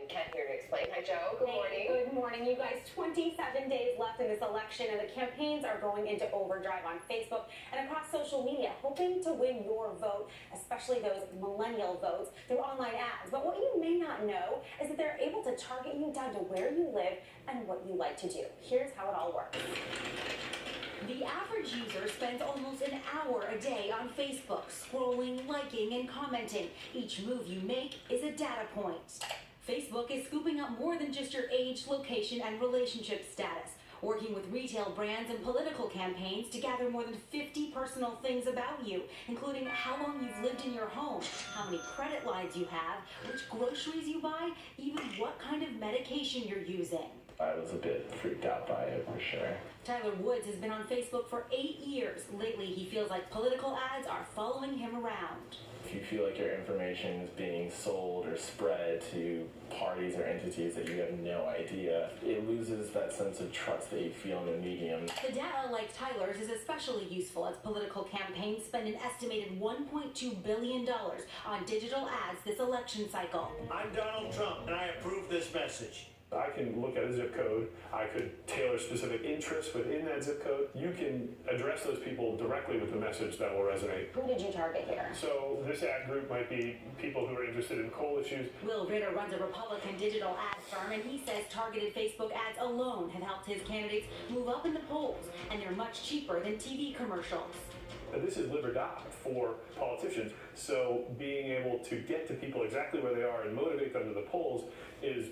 Kent here to explain. Hi, Joe. Good morning. Good morning, you guys. 27 days left in this election, and the campaigns are going into overdrive on Facebook and across social media, hoping to win your vote, especially those millennial votes, through online ads. But what you may not know is that they're able to target you down to where you live and what you like to do. Here's how it all works. The average user spends almost an hour a day on Facebook, scrolling, liking, and commenting. Each move you make is a data point. Facebook is scooping up more than just your age, location, and relationship status, working with retail brands and political campaigns to gather more than 50 personal things about you, including how long you've lived in your home, how many credit lines you have, which groceries you buy, even what kind of medication you're using. I was a bit freaked out by it, for sure. Tyler Woods has been on Facebook for 8 years. Lately, he feels like political ads are following him around. If you feel like your information is being sold or spread to parties or entities that you have no idea, it loses that sense of trust that you feel in the medium. The data, like Tyler's, is especially useful as political campaigns spend an estimated $1.2 billion on digital ads this election cycle. I'm Donald Trump, and I approve this message. I can look at a zip code, I could tailor specific interests within that zip code. You can address those people directly with the message that will resonate. Who did you target here? So this ad group might be people who are interested in coal issues. Will Ritter runs a Republican digital ad firm, and he says targeted Facebook ads alone have helped his candidates move up in the polls, and they're much cheaper than TV commercials. This is live or die for politicians, so being able to get to people exactly where they are and motivate them to the polls is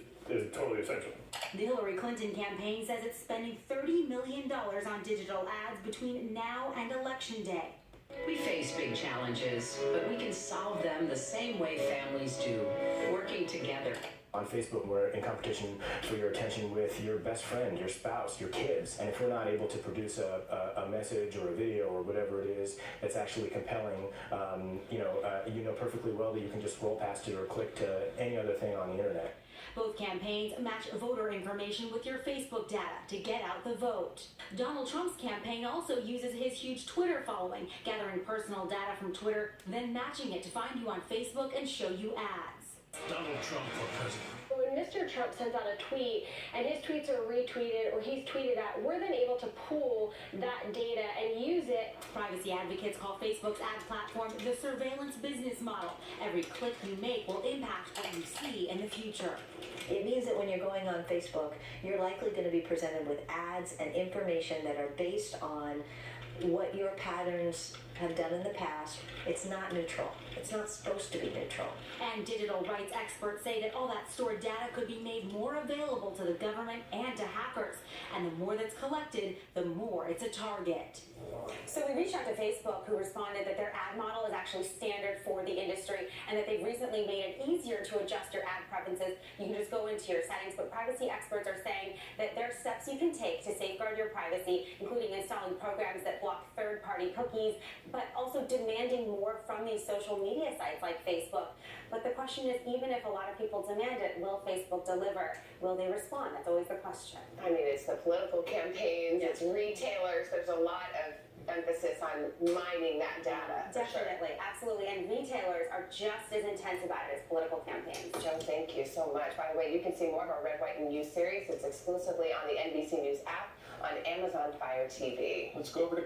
totally essential. The Hillary Clinton campaign says it's spending $30 million on digital ads between now and Election Day. We face big challenges, but we can solve them the same way families do, working together. On Facebook, we're in competition for your attention with your best friend, your spouse, your kids. And if we're not able to produce a message or a video or whatever it is that's actually compelling, you know perfectly well that you can just scroll past it or click to any other thing on the internet. Both campaigns match voter information with your Facebook data to get out the vote. Donald Trump's campaign also uses his huge Twitter following, gathering personal data from Twitter, then matching it to find you on Facebook and show you ads. Donald Trump for president. When Mr. Trump sends out a tweet and his tweets are retweeted or he's tweeted at, we're then able to pull that data and use it. Privacy advocates call Facebook's ad platform the surveillance business model. Every click you make will impact what you see in the future. It means that when you're going on Facebook, you're likely going to be presented with ads and information that are based on what your patterns have done in the past. It's not neutral. It's not supposed to be neutral. And digital rights experts say that all that stored data could be made more available to the government and to hackers. And the more that's collected, the more it's a target. So we reached out to Facebook, who responded that their ad model is actually standard for the industry and that they've recently made it easier to adjust your ad preferences. You can just go into your settings, but privacy experts are saying that there are steps you can take to safeguard your privacy, including installing programs that block third-party cookies, but also demanding more from these social media sites like Facebook. But the question is, even if a lot of people demand it, will Facebook deliver? Will they respond? That's always the question. I mean, it's the political campaigns, it's retailers. There's a lot of emphasis on mining that data. Definitely, absolutely. And retailers are just as intense about it as political campaigns. Joe, thank you so much. By the way, you can see more of our Red, White, and News series. It's exclusively on the NBC News app on Amazon Fire TV. Let's go over to